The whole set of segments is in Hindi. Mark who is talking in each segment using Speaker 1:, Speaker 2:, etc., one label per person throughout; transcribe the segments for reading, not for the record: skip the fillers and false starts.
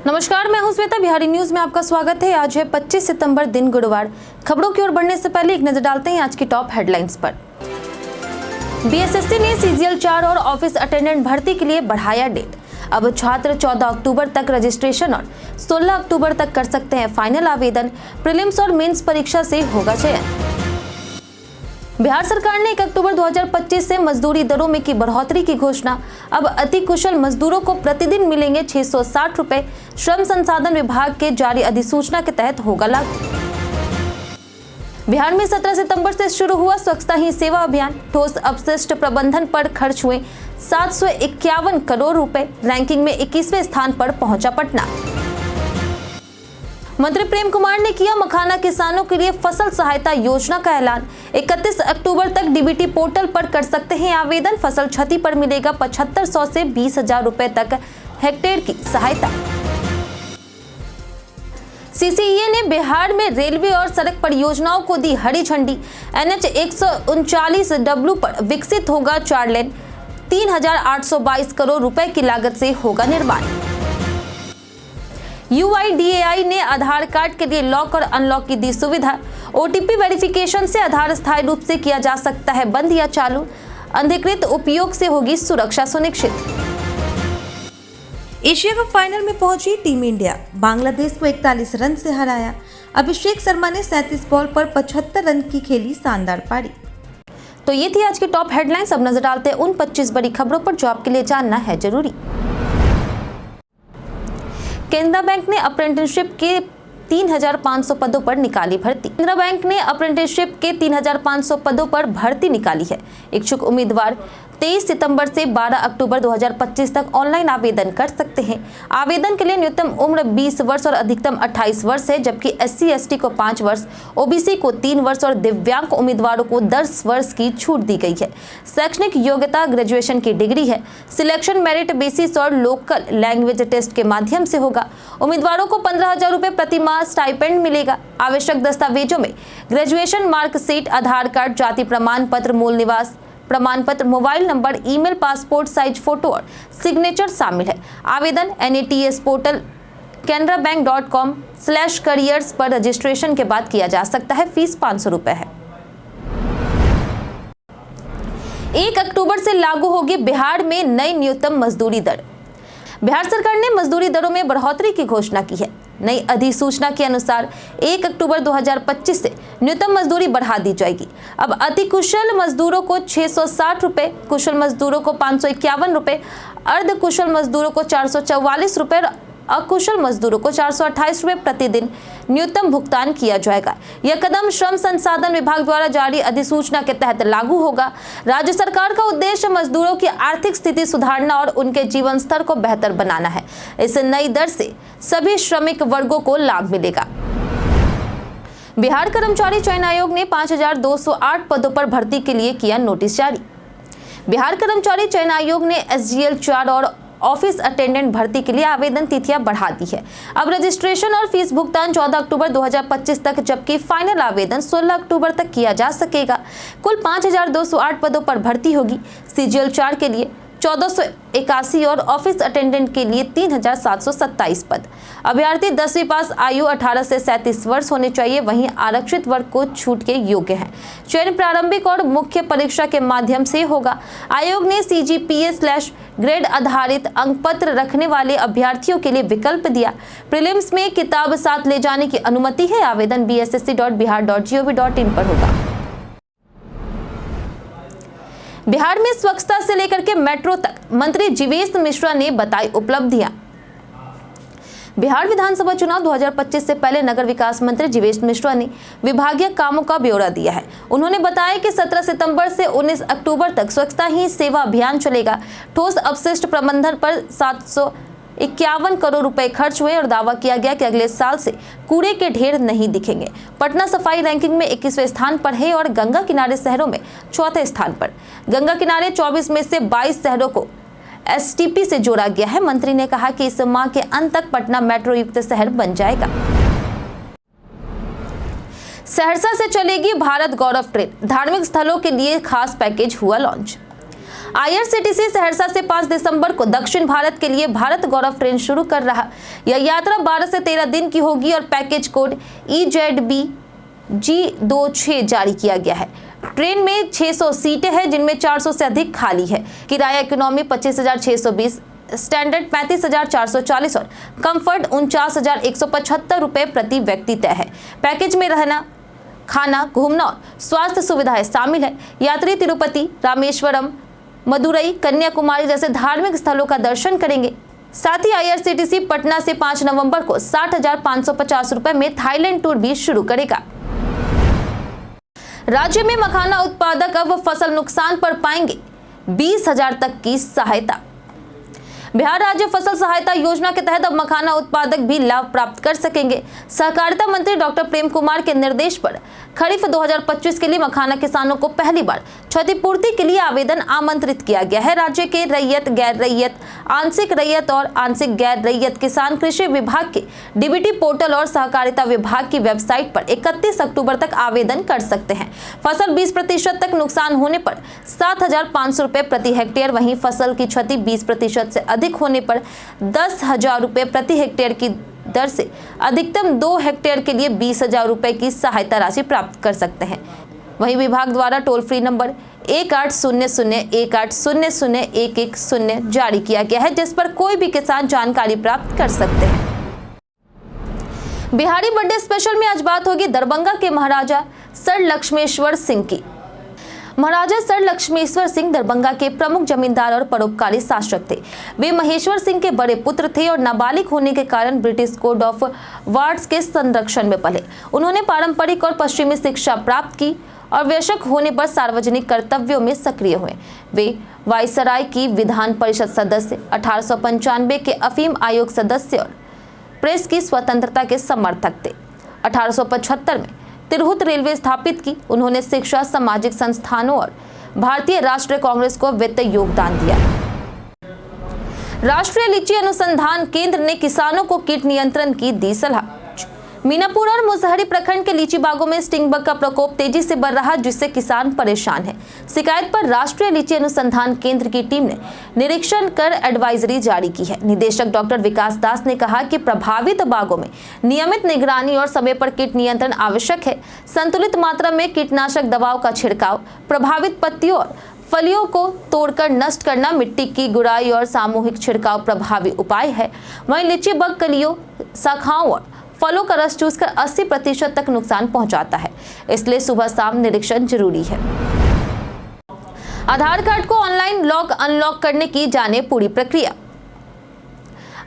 Speaker 1: नमस्कार, मैं हूं श्वेता। बिहारी न्यूज में आपका स्वागत है। आज है 25 सितंबर, दिन गुरुवार। खबरों की ओर बढ़ने से पहले एक नजर डालते हैं आज की टॉप हेडलाइंस पर। बीएसएससी ने सीजीएल 4 और ऑफिस अटेंडेंट भर्ती के लिए बढ़ाया डेट। अब छात्र 14 अक्टूबर तक रजिस्ट्रेशन और 16 अक्टूबर तक कर सकते हैं फाइनल आवेदन। प्रीलिम्स और मेंस परीक्षा से होगा चयन। बिहार सरकार ने 1 अक्टूबर 2025 से मजदूरी दरों में की बढ़ोतरी की घोषणा। अब अति कुशल मजदूरों को प्रतिदिन मिलेंगे 660 रुपए। श्रम संसाधन विभाग के जारी अधिसूचना के तहत होगा लागू। बिहार में 17 सितंबर से शुरू हुआ स्वच्छता ही सेवा अभियान। ठोस अपशिष्ट प्रबंधन पर खर्च हुए 751 करोड़ रुपए। रैंकिंग में 21वें स्थान पर पहुंचा पटना। मंत्री प्रेम कुमार ने किया मखाना किसानों के लिए फसल सहायता योजना का ऐलान। 31 अक्टूबर तक डीबीटी पोर्टल पर कर सकते हैं आवेदन। फसल क्षति पर मिलेगा 7500 से 20,000 रुपए तक हेक्टेयर की सहायता। सीसीईए ने बिहार में रेलवे और सड़क परियोजनाओं को दी हरी झंडी। NH 139W पर विकसित होगा 4 लेन। 3,822 करोड़ रुपए की लागत से होगा निर्माण। UIDAI ने आधार कार्ड के लिए लॉक और अनलॉक की दी सुविधा। OTP वेरिफिकेशन से आधार स्थायी रूप से किया जा सकता है बंद या चालू। अनधिकृत उपयोग से होगी सुरक्षा सुनिश्चित।
Speaker 2: एशिया कप फाइनल में पहुंची टीम इंडिया। बांग्लादेश को 41 रन से हराया। अभिषेक शर्मा ने 37 बॉल पर 75 रन की खेली शानदार पारी।
Speaker 1: तो ये थी आज की टॉप हेडलाइंस। अब नजर डालते हैं उन 25 बड़ी खबरों पर जो आपके लिए जानना है जरूरी। केनरा बैंक ने अप्रेंटिसशिप के 3,500 पदों पर निकाली भर्ती। केनरा बैंक ने अप्रेंटिसशिप के 3,500 पदों पर भर्ती निकाली है। इच्छुक उम्मीदवार 23 सितंबर से 12 अक्टूबर 2025 तक ऑनलाइन आवेदन कर सकते हैं। आवेदन के लिए न्यूनतम उम्र 20 वर्ष और अधिकतम 28 वर्ष है, जबकि SC/ST को 5 वर्ष, OBC को 3 वर्ष और दिव्यांग उम्मीदवारों को 10 वर्ष की छूट दी गई है। शैक्षणिक योग्यता ग्रेजुएशन की डिग्री है। सिलेक्शन मेरिट बेसिस और लोकल लैंग्वेज टेस्ट के माध्यम से होगा। उम्मीदवारों को 15,000 रुपए प्रति माह स्टाइपेंड मिलेगा। आवश्यक दस्तावेजों में ग्रेजुएशन मार्कशीट, आधार कार्ड, जाति प्रमाण पत्र, मूल निवास प्रमाण पत्र, mobile number, email, passport size photo और सिग्नेचर शामिल है। आवेदन NATS पोर्टल canarabank.com/careers पर रजिस्ट्रेशन के बाद किया जा सकता है। फीस 500 रुपए है। 1 अक्टूबर से लागू होगी बिहार में नई न्यूनतम मजदूरी दर। बिहार सरकार ने मजदूरी दरों में बढ़ोतरी की घोषणा की है। नई अधिसूचना के अनुसार 1 अक्टूबर 2025 से न्यूनतम मजदूरी बढ़ा दी जाएगी। अब अति कुशल मजदूरों को 660 रुपए, कुशल मजदूरों को 551 रुपए, अर्ध कुशल मजदूरों को 444 रुपए और अकुशल मजदूरों को 428 रुपए प्रतिदिन न्यूनतम भुगतान किया जाएगा। यह कदम श्रम संसाधन विभाग द्वारा जारी अधिसूचना के तहत लागू होगा। राज्य सरकार का उद्देश्य मजदूरों की आर्थिक स्थिति सुधारना और उनके जीवन स्तर को बेहतर बनाना है। इस नई दर से सभी श्रमिक वर्गों को लाभ मिलेगा। बिहार कर्मचारी चयन आयोग ने 5,208 पदों पर भर्ती के लिए किया नोटिस जारी। बिहार कर्मचारी चयन आयोग ने SGL 4 और ऑफिस अटेंडेंट भर्ती के लिए आवेदन तिथियां बढ़ा दी है। अब रजिस्ट्रेशन और फीस भुगतान 14 अक्टूबर 2025 तक, जबकि फाइनल आवेदन 16 अक्टूबर तक किया जा सकेगा। कुल 5,208 पदों पर भर्ती होगी। CGL 4 के लिए 1481 और ऑफिस अटेंडेंट के लिए 3,727 पद। अभ्यर्थी 10वीं पास आयु 18 से 37 वर्ष होने चाहिए। वहीं आरक्षित वर्ग को छूट के योग्य हैं। चयन प्रारंभिक और मुख्य परीक्षा के माध्यम से होगा। आयोग ने CGPA/ग्रेड आधारित अंक पत्र रखने वाले अभ्यर्थियों के लिए विकल्प दिया। प्रीलिम्स में किताब साथ ले जाने की अनुमति है। आवेदन bssc.bihar.gov.in पर होगा। बिहार में स्वच्छता से लेकर के मेट्रो तक मंत्री जीवेश मिश्रा ने बताई उपलब्धियां। बिहार विधानसभा चुनाव 2025 से पहले नगर विकास मंत्री जीवेश मिश्रा ने विभागीय कामों का ब्यौरा दिया है। उन्होंने बताया कि 17 सितंबर से 19 अक्टूबर तक स्वच्छता ही सेवा अभियान चलेगा। ठोस अपशिष्ट प्रबंधन पर 751 करोड़ रुपए खर्च हुए और दावा किया गया कि अगले साल से कूड़े के ढेर नहीं दिखेंगे। पटना सफाई रैंकिंग में 21वें स्थान पर है और गंगा किनारे शहरों में 4थे स्थान पर। गंगा किनारे 24 में से 22 शहरों को STP से जोड़ा गया है। मंत्री ने कहा कि इस माह के अंत तक पटना मेट्रो युक्त शहर बन जाएगा। सहरसा से चलेगी भारत गौरव ट्रेन। धार्मिक स्थलों के लिए खास पैकेज हुआ लॉन्च। IRCTC सहरसा से 5 दिसंबर को दक्षिण भारत के लिए भारत गौरव ट्रेन शुरू कर रहा। यह यात्रा 12 से 13 दिन की होगी और पैकेज कोड EZB G26 जारी किया गया है। ट्रेन में 600 सीटें हैं, जिनमें 400 से अधिक खाली है। किराया इकोनॉमी 25,620, स्टैंडर्ड 35,440 और कंफर्ट 49,175 रुपए प्रति व्यक्ति तय है। पैकेज में रहना, खाना, घूमना और स्वास्थ्य सुविधाएं शामिल है। यात्री तिरुपति, रामेश्वरम, मदुरई, कन्याकुमारी जैसे धार्मिक स्थलों का दर्शन करेंगे। साथ ही IRCTC पटना से 5 नवंबर को 60,550 रुपए में थाईलैंड टूर भी शुरू करेगा। राज्य में मखाना उत्पादक अब फसल नुकसान पर पाएंगे 20,000 तक की सहायता। बिहार राज्य फसल सहायता योजना के तहत अब मखाना उत्पादक भी लाभ प्राप्त कर सकेंगे। सहकारिता मंत्री डॉक्टर प्रेम कुमार के निर्देश पर खरीफ 2025 के लिए मखाना किसानों को पहली बार क्षतिपूर्ति के लिए आवेदन आमंत्रित किया गया है। राज्य के रैयत, गैर रैयत, आंशिक रैयत और आंशिक गैर रैयत किसान कृषि विभाग के DBT पोर्टल और सहकारिता विभाग की वेबसाइट पर 31 अक्टूबर तक आवेदन कर सकते हैं। फसल 20% तक नुकसान होने पर 7,500 रुपए प्रति हेक्टेयर, वहीं फसल की क्षति 20% से अधिक होने पर 10,000 रुपए प्रति हेक्टेयर की दर से अधिकतम 2 हेक्टेयर के लिए 20,000 रुपए की सहायता राशि प्राप्त कर सकते हैं। वहीं विभाग द्वारा टोल फ्री नंबर 1800-1800-110 जारी किया गया है, जिस पर कोई भी किसान जानकारी प्राप्त कर सकते हैं। बिहारी बर्थडे स्पेशल में आज बात होगी दरभंगा के महाराजा सर लक्ष्मेश्वर सिंह की। महाराजा सर लक्ष्मेश्वर सिंह दरभंगा के प्रमुख जमींदार और परोपकारी शासक थे। वे महेश्वर सिंह के बड़े पुत्र थे और नाबालिग होने के कारण ब्रिटिश कोड ऑफ वार्ड्स के संरक्षण में पले। उन्होंने पारंपरिक और पश्चिमी शिक्षा प्राप्त की और वयस्क होने पर सार्वजनिक कर्तव्यों में सक्रिय हुए। वे वायसराय की विधान परिषद सदस्य, 1895 के अफीम आयोग सदस्य और प्रेस की स्वतंत्रता के समर्थक थे। 1875 में तिरहुत रेलवे स्थापित की। उन्होंने शिक्षा, सामाजिक संस्थानों और भारतीय राष्ट्रीय कांग्रेस को वित्तीय योगदान दिया। राष्ट्रीय लीची अनुसंधान केंद्र ने किसानों को कीट नियंत्रण की दी सलाह। मीनापुर और मुसहरी प्रखंड के लीची बागों में स्टिंग बग का प्रकोप तेजी से बढ़ रहा, जिससे किसान परेशान हैं। शिकायत पर राष्ट्रीय लीची अनुसंधान केंद्र की टीम ने निरीक्षण कर एडवाइजरी जारी की है। निदेशक डॉक्टर विकास दास ने कहा कि प्रभावित बागों में नियमित निगरानी और समय पर कीट नियंत्रण आवश्यक है। संतुलित मात्रा में कीटनाशक दवाओं का छिड़काव, प्रभावित पत्तियों और फलियों को तोड़कर नष्ट करना, मिट्टी की गुड़ाई और सामूहिक छिड़काव प्रभावी उपाय है। वहीं लीची बग कलियों, शाखाओं और फलों का रस चूसकर 80% तक नुकसान पहुंचाता है, इसलिए सुबह शाम निरीक्षण जरूरी है। आधार कार्ड को ऑनलाइन लॉक अनलॉक करने की जाने पूरी प्रक्रिया।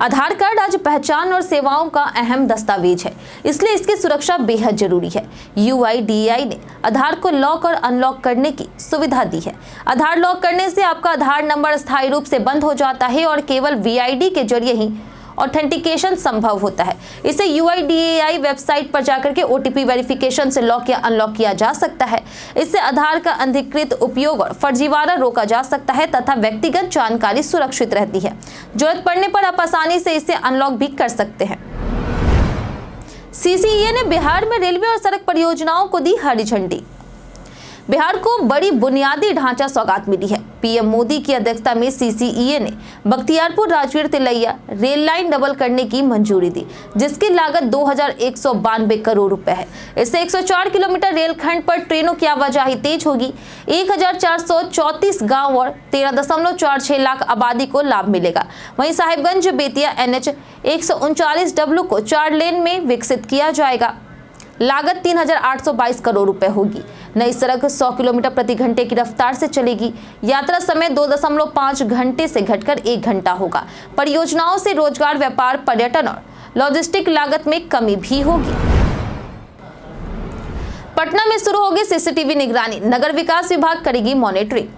Speaker 1: आधार कार्ड आज पहचान और सेवाओं का अहम दस्तावेज है, इसलिए इसकी सुरक्षा बेहद जरूरी है। UIDAI ने आधार को लॉक और अनलॉक करने की सुविधा दी है। आधार लॉक करने से आपका आधार नंबर स्थायी रूप से बंद हो जाता है और केवल VID के जरिए ही ऑथेंटिकेशन संभव होता है। इसे UIDAI वेबसाइट पर जाकर के OTP वेरिफिकेशन से लॉक या अनलॉक किया जा सकता है। इससे आधार का अनधिकृत उपयोग और फर्जीवाड़ा रोका जा सकता है तथा व्यक्तिगत जानकारी सुरक्षित रहती है। जरूरत पड़ने पर आप आसानी से इसे अनलॉक भी कर सकते हैं। CCEA ने बिहार में रेलवे और सड़क परियोजनाओं को दी हरी झंडी। बिहार को बड़ी बुनियादी ढांचा सौगात मिली है। PM मोदी की अध्यक्षता में CCEA ने Bakhtiyarpur Rajgir Tilaiya rail line double करने की मंजूरी दी, जिसकी लागत 2,192 करोड़ रुपए है। इससे 104 किलोमीटर रेलखंड पर ट्रेनों की आवाजाही तेज होगी। 1,434 गांव और 13.46 लाख आबादी को लाभ मिलेगा। वहीं साहिबगंज बेतिया NH 139W को 4 लेन में विकसित किया जाएगा। लागत 3,822 करोड़ रुपए होगी। नई सड़क 100 किलोमीटर प्रति घंटे की रफ्तार से चलेगी। यात्रा समय 2.5 घंटे से घटकर 1 घंटा होगा। परियोजनाओं से रोजगार, व्यापार, पर्यटन और लॉजिस्टिक लागत में कमी भी होगी। पटना में शुरू होगी CCTV निगरानी, नगर विकास विभाग करेगी मॉनिटरिंग।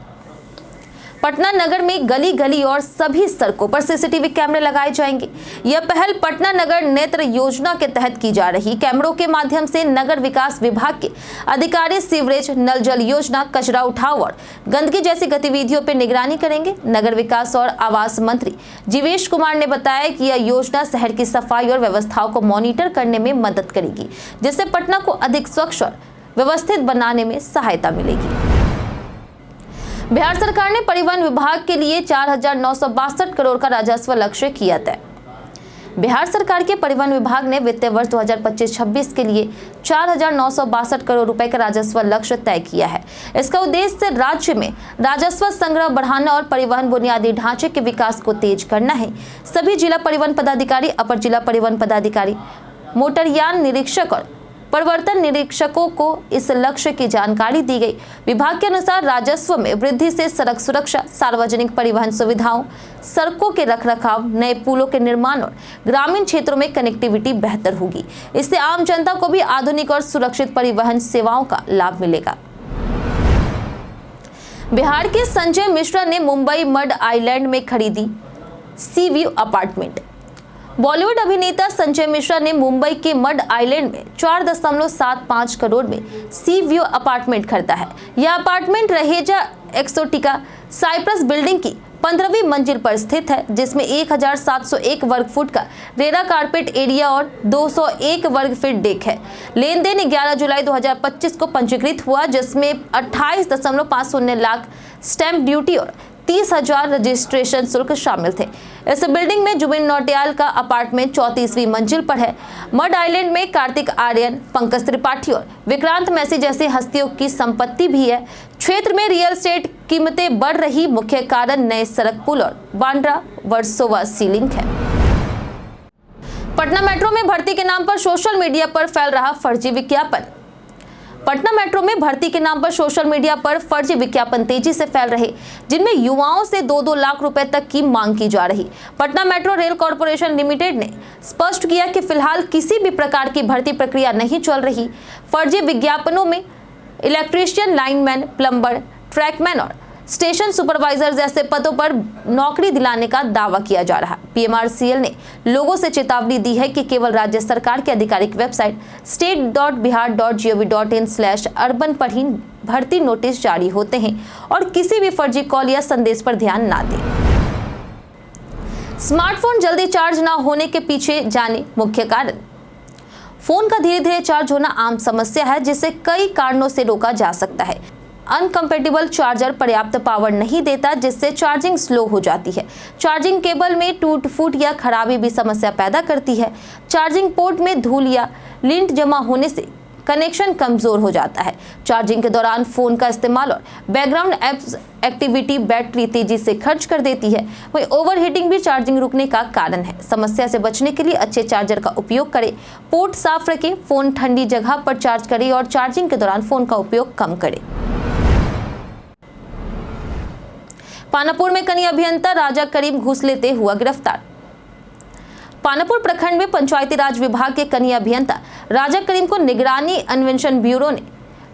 Speaker 1: पटना नगर में गली गली और सभी सड़कों पर CCTV कैमरे लगाए जाएंगे। यह पहल पटना नगर नेत्र योजना के तहत की जा रही। कैमरों के माध्यम से नगर विकास विभाग के अधिकारी सीवरेज, नल जल योजना, कचरा उठाव और गंदगी जैसी गतिविधियों पर निगरानी करेंगे। नगर विकास और आवास मंत्री जीवेश कुमार ने बताया कि यह योजना शहर की सफाई और व्यवस्थाओं को मॉनिटर करने में मदद करेगी, जिससे पटना को अधिक स्वच्छ और व्यवस्थित बनाने में सहायता मिलेगी। बिहार सरकार ने परिवहन विभाग के लिए 4,962 करोड़ का राजस्व लक्ष्य किया तय। बिहार सरकार के परिवहन विभाग ने वित्तीय वर्ष 2025-26 के लिए 4,962 करोड़ रुपए का राजस्व लक्ष्य तय किया है। इसका उद्देश्य राज्य में राजस्व संग्रह बढ़ाना और परिवहन बुनियादी ढांचे के विकास को तेज करना है। सभी जिला परिवहन पदाधिकारी, अपर जिला परिवहन पदाधिकारी, मोटरयान निरीक्षक और प्रवर्तन निरीक्षकों को इस लक्ष्य की जानकारी दी गई। विभाग के अनुसार राजस्व में वृद्धि से सड़क सुरक्षा, सार्वजनिक परिवहन सुविधाओं, सड़कों के रखरखाव, नए पुलों के निर्माण और ग्रामीण क्षेत्रों में कनेक्टिविटी बेहतर होगी। इससे आम जनता को भी आधुनिक और सुरक्षित परिवहन सेवाओं का लाभ मिलेगा। बिहार के संजय मिश्रा ने मुंबई मड आइलैंड में खरीदी सी व्यू अपार्टमेंट। बॉलीवुड अभिनेता संजय मिश्रा ने मुंबई के मड आइलैंड में 4.75 करोड़ में सी व्यू अपार्टमेंट खरीदा है। यह apartment Raheja Exotica Cyprus building की 15वीं मंजिल पर स्थित है, जिसमें 1,701 वर्ग फुट का रेरा कारपेट एरिया और 201 वर्ग फीट डेक है। लेन देन 11 जुलाई 2025 को पंजीकृत हुआ, जिसमें 28.5 लाख स्टैंप ड्यूटी और 30,000 रजिस्ट्रेशन शुल्क शामिल थे। इस बिल्डिंग में जुबिन नौटियाल का अपार्टमेंट 34वीं मंजिल पर है। मड आइलैंड में कार्तिक आर्यन, पंकज त्रिपाठी और विक्रांत मैसी जैसी हस्तियों की संपत्ति भी है। क्षेत्र में रियल एस्टेट कीमतें बढ़ रही मुख्य कारण नए सड़क पुल और बांद्रा वर्सोवा सीलिंग है। पटना मेट्रो में भर्ती के नाम पर सोशल मीडिया पर फैल रहा फर्जी विज्ञापन। पटना मेट्रो में भर्ती के नाम पर सोशल मीडिया पर फर्जी विज्ञापन तेजी से फैल रहे, जिनमें युवाओं से 2-2 लाख रुपए तक की मांग की जा रही। Patna metro rail corporation limited ने स्पष्ट किया कि फिलहाल किसी भी प्रकार की भर्ती प्रक्रिया नहीं चल रही। फर्जी विज्ञापनों में इलेक्ट्रीशियन, लाइनमैन, प्लम्बर, ट्रैकमैन और स्टेशन सुपरवाइजर जैसे पदों पर नौकरी दिलाने का दावा किया जा रहा है। पीएमआरसीएल ने लोगों से चेतावनी दी है कि केवल राज्य सरकार की आधिकारिक वेबसाइट state.bihar.gov.in/urban पर ही भर्ती नोटिस जारी होते हैं और किसी भी फर्जी कॉल या संदेश पर ध्यान ना दें। स्मार्टफोन जल्दी चार्ज ना होने के पीछे जाने मुख्य कारण। फोन का धीरे धीरे चार्ज होना आम समस्या है, जिसे कई कारणों से रोका जा सकता है। अनकम्पेटेबल चार्जर पर्याप्त पावर नहीं देता, जिससे चार्जिंग स्लो हो जाती है। चार्जिंग केबल में टूट फूट या खराबी भी समस्या पैदा करती है। चार्जिंग पोर्ट में धूल या लिंट जमा होने से कनेक्शन कमजोर हो जाता है। चार्जिंग के दौरान फोन का इस्तेमाल और बैकग्राउंड एप्स एक्टिविटी बैटरी तेजी से खर्च कर देती है। वहीं ओवरहीटिंग भी चार्जिंग रुकने का कारण है। समस्या से बचने के लिए अच्छे चार्जर का उपयोग करें, पोर्ट साफ रखें, फोन ठंडी जगह पर चार्ज करें और चार्जिंग के दौरान फोन का उपयोग कम करें। पानापुर में कनीय अभियंता राजा करीम घूस लेते हुआ गिरफ्तार। पानापुर प्रखंड में पंचायती राज विभाग के कनीय अभियंता राजा करीम को निगरानी अन्वेषण ब्यूरो ने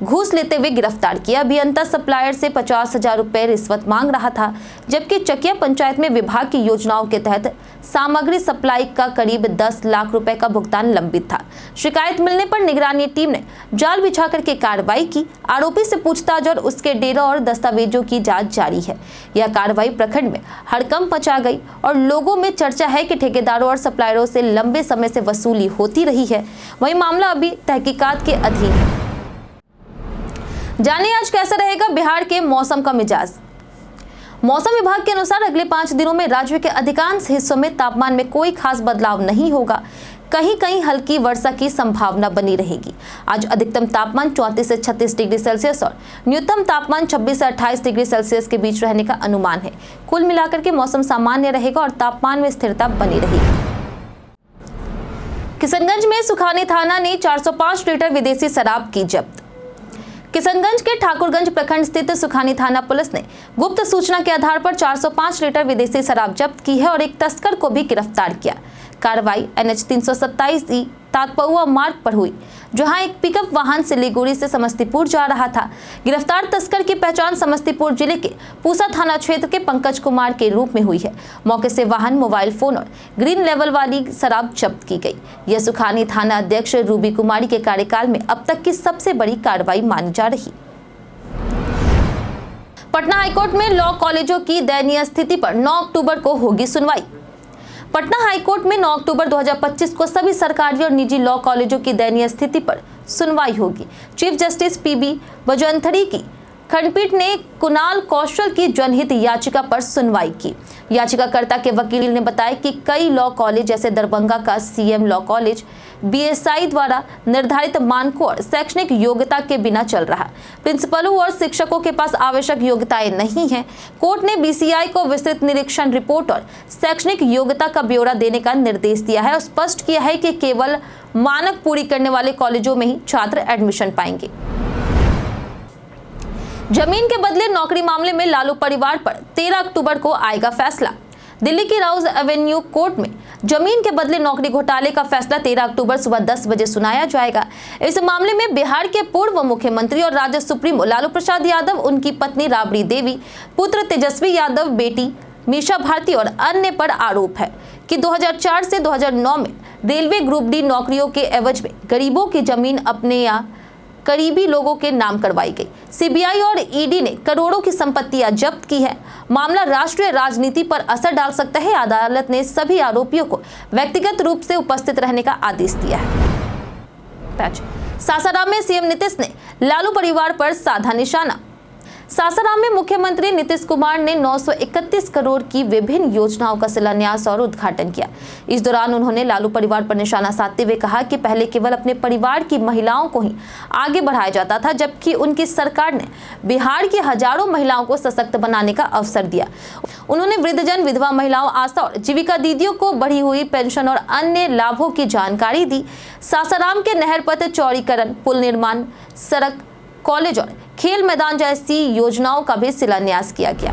Speaker 1: घूस लेते हुए गिरफ्तार किया। अभियंता सप्लायर से 50,000 रुपए रिश्वत मांग रहा था, जबकि चकिया पंचायत में विभाग की योजनाओं के तहत सामग्री सप्लाई का करीब 10 लाख रुपए का भुगतान लंबित था। शिकायत मिलने पर निगरानी टीम ने जाल बिछा करके कार्रवाई की। आरोपी से पूछताछ और उसके डेरा और दस्तावेजों की जांच जारी है। यह कार्रवाई प्रखंड में हड़कंप मचा गई और लोगों में चर्चा है कि ठेकेदारों और सप्लायरों से लंबे समय से वसूली होती रही है। वहीं मामला अभी तहकीकात के अधीन है। जानिए आज कैसा रहेगा बिहार के मौसम का मिजाज। मौसम विभाग के अनुसार अगले 5 दिनों में राज्य के अधिकांश हिस्सों में तापमान में कोई खास बदलाव नहीं होगा। कहीं कहीं हल्की वर्षा की संभावना बनी रहेगी। आज अधिकतम तापमान 34 से 36 डिग्री सेल्सियस और न्यूनतम तापमान 26 से 28 डिग्री सेल्सियस के बीच रहने का अनुमान है। कुल मिलाकर के मौसम सामान्य रहेगा और तापमान में स्थिरता बनी रहेगी। किशनगंज में सुखानी थाना ने 405 लीटर विदेशी शराब की जब्त। किशनगंज के ठाकुरगंज प्रखंड स्थित सुखानी थाना पुलिस ने गुप्त सूचना के आधार पर 405 लीटर विदेशी शराब जब्त की है और एक तस्कर को भी गिरफ्तार किया। कार्रवाई NH 327E तातपौआ मार्ग पर हुई, जहां एक पिकअप वाहन सिलीगुड़ी से समस्तीपुर जा रहा था। गिरफ्तार तस्कर की पहचान समस्तीपुर जिले के पूसा थाना क्षेत्र के पंकज कुमार के रूप में हुई है। मौके से वाहन, मोबाइल फोन और ग्रीन लेवल वाली शराब जब्त की गई। यह सुखानी थाना अध्यक्ष रूबी कुमारी के कार्यकाल में अब तक की सबसे बड़ी कार्रवाई मानी जा रही। पटना हाईकोर्ट में लॉ कॉलेजों की दयनीय स्थिति पर 9 अक्टूबर को होगी सुनवाई। पटना हाईकोर्ट में 9 अक्टूबर 2025 को सभी सरकारी और निजी लॉ कॉलेजों की दयनीय स्थिति पर सुनवाई होगी। चीफ जस्टिस PB बजवंथरी की खंडपीठ ने कुणाल कौशल की जनहित याचिका पर सुनवाई की। याचिकाकर्ता के वकील ने बताया कि कई लॉ कॉलेज जैसे दरभंगा का सीएम लॉ कॉलेज बीएसआई द्वारा निर्धारित मानकों और शैक्षणिक योग्यता के बिना चल रहा। प्रिंसिपलों और शिक्षकों के पास आवश्यक योग्यताएं नहीं हैं। कोर्ट ने बीसीआई को विस्तृत निरीक्षण रिपोर्ट और शैक्षणिक योग्यता का ब्यौरा देने का निर्देश दिया है और स्पष्ट किया है कि केवल मानक पूरी करने वाले कॉलेजों में ही छात्र एडमिशन पाएंगे। जमीन के बदले नौकरी मामले में लालू परिवार पर 13 अक्टूबर को आएगा फैसला। दिल्ली की राउज एवेन्यू कोर्ट में जमीन के बदले नौकरी घोटाले का फैसला 13 अक्टूबर सुबह 10 बजे सुनाया जाएगा। इस मामले में बिहार के पूर्व मुख्यमंत्री और राज्य सुप्रीमो लालू प्रसाद यादव, उनकी पत्नी राबड़ी देवी, पुत्र तेजस्वी यादव, बेटी मीशा भारती और अन्य पर आरोप है कि 2004 से 2009 में रेलवे ग्रुप डी नौकरियों के एवज में गरीबों की जमीन अपने या करीबी लोगों के नाम करवाई गई। सीबीआई और ईडी ने करोड़ों की संपत्तियां जब्त की है। मामला राष्ट्रीय राजनीति पर असर डाल सकता है। अदालत ने सभी आरोपियों को व्यक्तिगत रूप से उपस्थित रहने का आदेश दिया है। सासाराम में सीएम नीतीश ने लालू परिवार पर साधा निशाना। सासाराम में मुख्यमंत्री नीतीश कुमार ने 931 करोड़ की विभिन्न योजनाओं का शिलान्यास और उद्घाटन किया। इस दौरान उन्होंने लालू परिवार पर निशाना साधते हुए कहा कि पहले केवल अपने परिवार की महिलाओं को ही आगे बढ़ाया जाता था, जबकि उनकी सरकार ने बिहार की हजारों महिलाओं को सशक्त बनाने का अवसर दिया। उन्होंने वृद्धजन, विधवा महिलाओं, आशा और जीविका दीदियों को बढ़ी हुई पेंशन और अन्य लाभों की जानकारी दी। सासाराम के नहर पथ चौड़ीकरण, पुल निर्माण, सड़क, कॉलेज और खेल मैदान जैसी योजनाओं का भी शिलान्यास किया गया।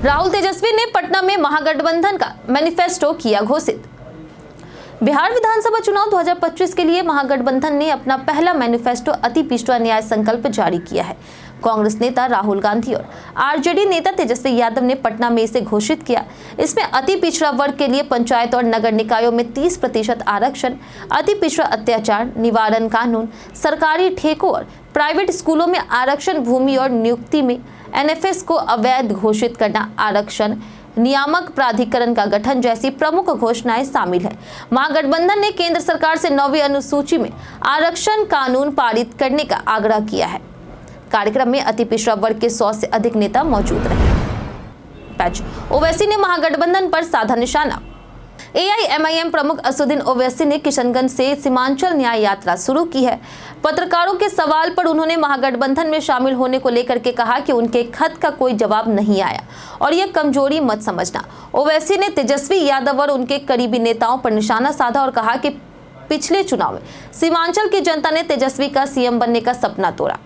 Speaker 1: राहुल तेजस्वी ने पटना में महागठबंधन का मैनिफेस्टो किया घोषित। बिहार विधानसभा चुनाव 2025 के लिए महागठबंधन ने अपना पहला मैनिफेस्टो अति पिछड़ा न्याय संकल्प जारी किया है। कांग्रेस नेता राहुल गांधी और आरजेडी नेता तेजस्वी यादव ने पटना में इसे घोषित किया। इसमें अति पिछड़ा वर्ग के लिए पंचायत और नगर निकायों में 30% आरक्षण, अति पिछड़ा अत्याचार निवारण कानून, सरकारी ठेकों और प्राइवेट स्कूलों में आरक्षण, भूमि और नियुक्ति में एनएफएस को अवैध घोषित करना, आरक्षण नियामक प्राधिकरण का गठन जैसी प्रमुख घोषणाएं शामिल हैं। महागठबंधन ने केंद्र सरकार से 9वीं अनुसूची में आरक्षण कानून पारित करने का आग्रह किया है। कार्यक्रम में अति पिछड़ा वर्ग के 100 से अधिक नेता मौजूद रहे। ओवैसी ने महागठबंधन पर साधा निशाना। एआईएमआईएम प्रमुख असदुद्दीन ओवैसी ने किशनगंज से सीमांचल न्याय यात्रा शुरू की है। पत्रकारों के सवाल पर उन्होंने महागठबंधन में शामिल होने को लेकर के कहा कि उनके खत का कोई जवाब नहीं आया और यह कमजोरी मत समझना। ओवैसी ने तेजस्वी यादव और उनके करीबी नेताओं पर निशाना साधा और कहा कि पिछले चुनाव में सीमांचल की जनता ने तेजस्वी का सीएम बनने का सपना तोड़ा।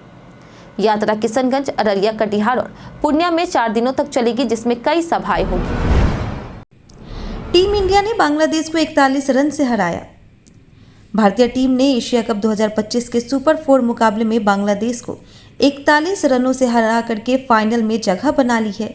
Speaker 1: यात्रा किशनगंज, अररिया, कटिहार और पूर्णिया में 4 दिनों तक चलेगी, जिसमें कई सभाएं होंगी।
Speaker 2: टीम इंडिया ने बांग्लादेश को 41 रन से हराया। भारतीय टीम ने एशिया कप 2025 के सुपर 4 मुकाबले में बांग्लादेश को 41 रनों से हरा करके फाइनल में जगह बना ली है।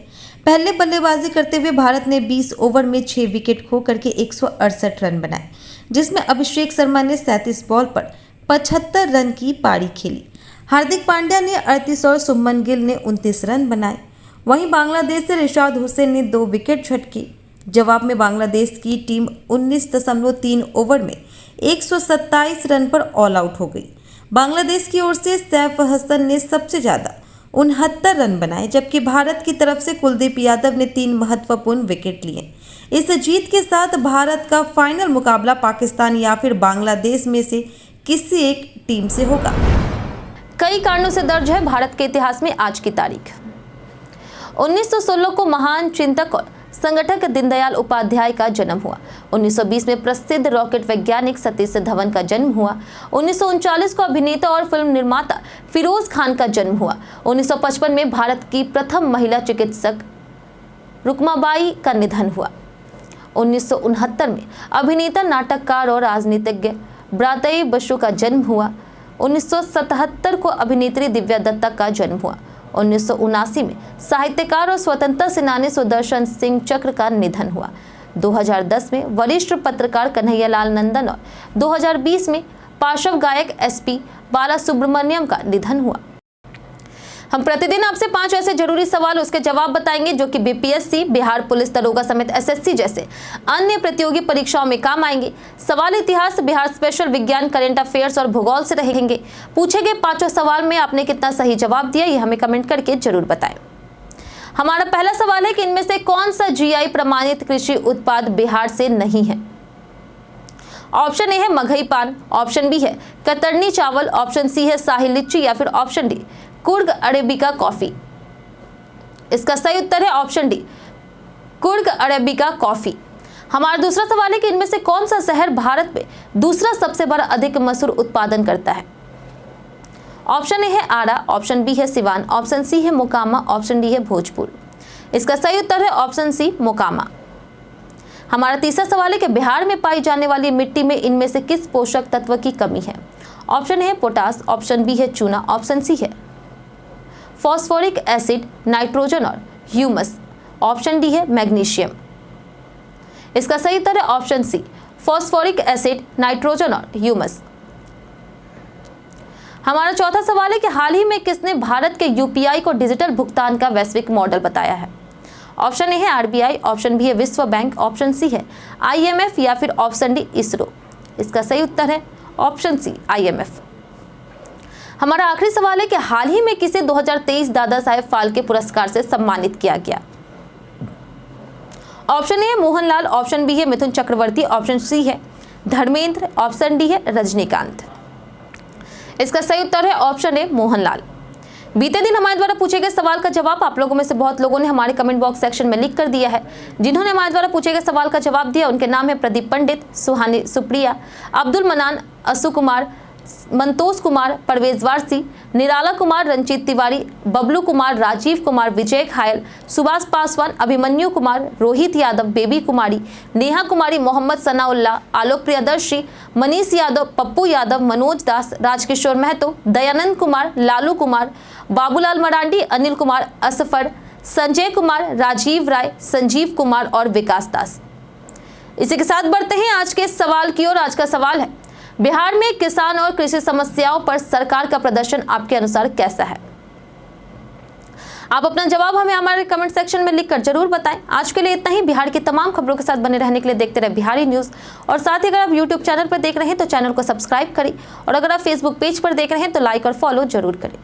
Speaker 2: पहले बल्लेबाजी करते हुए भारत ने 20 ओवर में 6 विकेट खो करके 168 रन बनाए, जिसमें अभिषेक शर्मा ने 37 बॉल पर 75 रन की पारी खेली। हार्दिक पांड्या ने 38 और शुभमन गिल ने 29 रन बनाए। वहीं बांग्लादेश से रिशाद हुसैन ने 2 विकेट झटके। जवाब में बांग्लादेश की टीम 19.3 ओवर में 127 रन पर ऑल आउट हो गई। बांग्लादेश की ओर से सैफ हसन ने सबसे ज़्यादा 69 रन बनाए, जबकि भारत की तरफ से कुलदीप यादव ने 3 महत्वपूर्ण विकेट लिए। इस जीत के साथ भारत का फाइनल मुकाबला पाकिस्तान या फिर बांग्लादेश में से किसी एक टीम से होगा।
Speaker 1: कई कारणों से दर्ज है भारत के इतिहास में आज की तारीख। 1916 को महान चिंतक और संगठक दीनदयाल उपाध्याय का जन्म हुआ। 1920 में प्रसिद्ध रॉकेट वैज्ञानिक सतीश धवन का जन्म हुआ। 1939 को अभिनेता और फिल्म निर्माता फिरोज खान का जन्म हुआ। 1955 में भारत की प्रथम महिला चिकित्सक रुक्माबाई का निधन हुआ। 1969 में अभिनेता, नाटककार और राजनीतिज्ञ ब्रातई बसु का जन्म हुआ। 1977 को अभिनेत्री दिव्या दत्ता का जन्म हुआ। 1979 में साहित्यकार और स्वतंत्रता सेनानी सुदर्शन सिंह चक्र का निधन हुआ। 2010 में वरिष्ठ पत्रकार कन्हैयालाल नंदन और 2020 में पार्श्व गायक एसपी बालासुब्रमण्यम का निधन हुआ। हम प्रतिदिन आपसे 5 ऐसे जरूरी सवाल उसके जवाब बताएंगे जो कि बीपीएससी, बिहार पुलिस दरोगा समेत एसएससी जैसे अन्य प्रतियोगी परीक्षाओं में काम आएंगे। सवाल इतिहास, बिहार स्पेशल, विज्ञान, करंट अफेयर्स और भूगोल से रहेंगे। पूछे गए 5 सवाल में आपने कितना सही जवाब दिया, ये हमें कमेंट करके जरूर बताएं। हमारा पहला सवाल है कि इनमें से कौन सा जीआई प्रमाणित कृषि उत्पाद बिहार से नहीं है। ऑप्शन ए है मगही पान, ऑप्शन बी है कतरनी चावल, ऑप्शन सी है शाही लीची या फिर option D Coorg arabica coffee. इसका सही उत्तर है option D Coorg arabica coffee. हमारा दूसरा सवाल है कि इनमें से कौन सा शहर भारत में दूसरा सबसे बड़ा अधिक मसूर उत्पादन करता है। ऑप्शन ए है आरा, ऑप्शन बी है सिवान, ऑप्शन सी है मोकामा, ऑप्शन डी है भोजपुर। इसका सही उत्तर है ऑप्शन सी मोकामा। हमारा तीसरा सवाल है कि बिहार में पाई जाने वाली मिट्टी में इनमें से किस पोषक तत्व की कमी है। ऑप्शन ए है पोटास, ऑप्शन बी है चूना, ऑप्शन सी है फॉस्फोरिक एसिड, नाइट्रोजन और ह्यूमस, ऑप्शन डी है मैग्नीशियम। इसका सही उत्तर है option C phosphoric acid, nitrogen और ह्यूमस। हमारा चौथा सवाल है कि हाल ही में किसने भारत के यूपीआई को डिजिटल भुगतान का वैश्विक मॉडल बताया है। ऑप्शन ए है आरबीआई, ऑप्शन बी है विश्व बैंक, ऑप्शन सी है आईएमएफ या फिर ऑप्शन डी इसरो। इसका सही उत्तर है ऑप्शन सी आईएमएफ। हमारा आखिरी सवाल है कि हाल ही में किसे 2023 दादा साहेब फाल्के पुरस्कार से सम्मानित किया गया। ऑप्शन ए है मोहनलाल, ऑप्शन बी है मिथुन चक्रवर्ती, ऑप्शन सी है धर्मेंद्र, ऑप्शन डी है रजनीकांत। इसका सही उत्तर है ऑप्शन ए मोहनलाल। बीते दिन हमारे द्वारा पूछे गए सवाल का जवाब आप लोगों में से बहुत लोगों ने हमारे कमेंट बॉक्स सेक्शन में लिख कर दिया है। जिन्होंने हमारे द्वारा पूछे गए सवाल का जवाब दिया उनके नाम है प्रदीप पंडित, सुहानी सुप्रिया, अब्दुल मनान, असु कुमार, मंतोष कुमार, परवेज वारसी, निराला कुमार, रंजीत तिवारी, बबलू कुमार, राजीव कुमार, विजय घायल, सुभाष पासवान, अभिमन्यु कुमार, रोहित यादव, बेबी कुमारी, नेहा कुमारी, मोहम्मद सनाउल्ला, आलोक प्रियदर्शी, मनीष यादव, पप्पू यादव, मनोज दास, राजकिशोर महतो, दयानंद कुमार, लालू कुमार, बाबूलाल मरांडी, अनिल कुमार असफर, संजय कुमार, राजीव राय, संजीव कुमार और विकास दास। इसी के साथ बढ़ते हैं आज के सवाल की ओर। आज का सवाल है बिहार में किसान और कृषि समस्याओं पर सरकार का प्रदर्शन आपके अनुसार कैसा है। आप अपना जवाब हमें हमारे कमेंट सेक्शन में लिखकर जरूर बताएं। आज के लिए इतना ही। बिहार की तमाम खबरों के साथ बने रहने के लिए देखते रहे बिहारी न्यूज। और साथ ही अगर आप यूट्यूब चैनल पर देख रहे हैं तो चैनल को सब्सक्राइब करें और अगर आप फेसबुक पेज पर देख रहे हैं तो लाइक और फॉलो जरूर करें।